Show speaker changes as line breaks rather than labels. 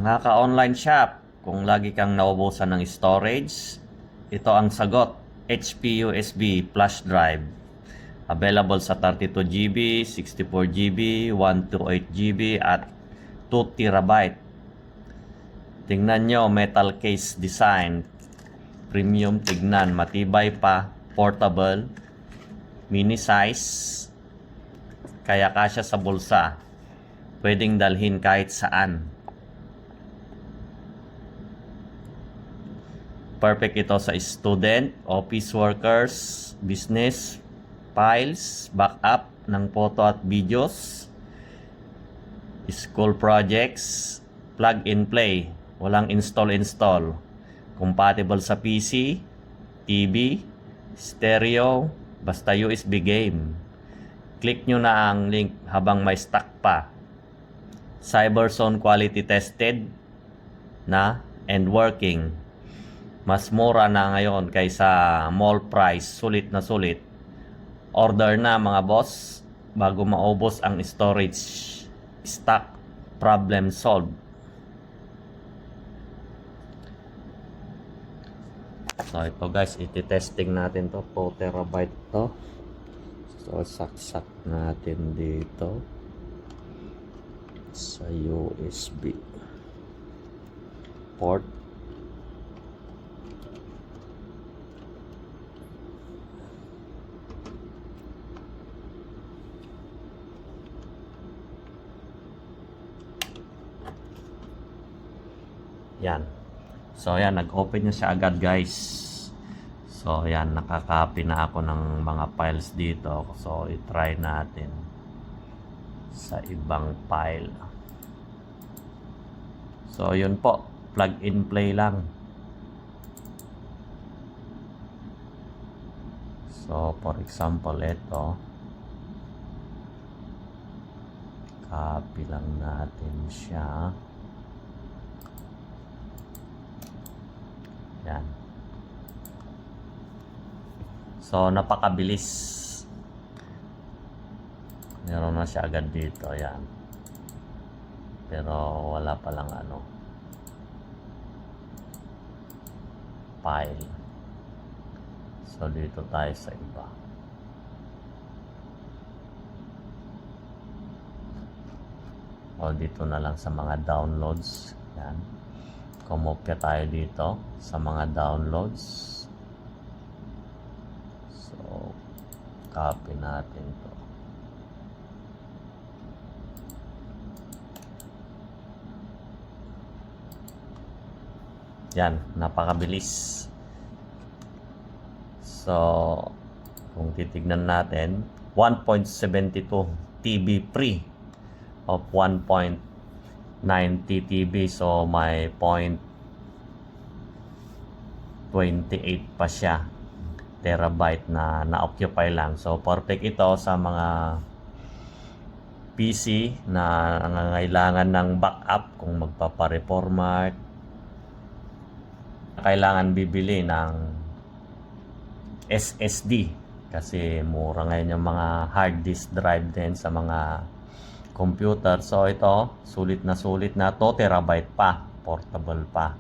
Mga ka-online shop, kung lagi kang naubusan ng storage, ito ang sagot. HP USB flash drive. Available sa 32GB, 64GB, 128GB at 2TB. Tingnan nyo, metal case design. Premium tignan, matibay pa, portable, mini size, kaya kasya sa bulsa. Pwedeng dalhin kahit saan. Perfect ito sa student, office workers, business, files, backup ng photo at videos, school projects, plug and play, walang install. Compatible sa PC, TV, stereo, basta USB game. Click nyo na ang link habang may stock pa. CyberZone quality tested na and working. Mas mura na ngayon kaysa mall price, sulit na sulit. Order na mga boss bago maubos ang storage. Stock, problem solved. So ito guys, iti-testing natin to, 2TB to. So saksak natin dito sa USB port. Yan. So yan, nag-open niya siya agad guys. So yan, nakaka-copy na ako ng mga files dito. So i-try natin sa ibang file. So yun po, plug and play lang. So for example, ito, copy lang natin siya. Yan. So napakabilis. Meron na siya agad dito, yan. Pero wala pa lang file. So dito tayo sa iba. O dito na lang sa mga downloads. Yan. Kumopya tayo dito sa mga downloads. So copy natin to. Yan, napakabilis. So kung titignan natin, 1.72 TB free of 1.90 TB. So may 0.28 pa siya terabyte na na-occupy lang. So perfect ito sa mga PC na nangangailangan ng backup kung magpapa-reformat, kailangan bibili ng SSD kasi mura ngayon yung mga hard disk drive din sa mga computer. So ito, sulit na 2 TB pa, portable pa.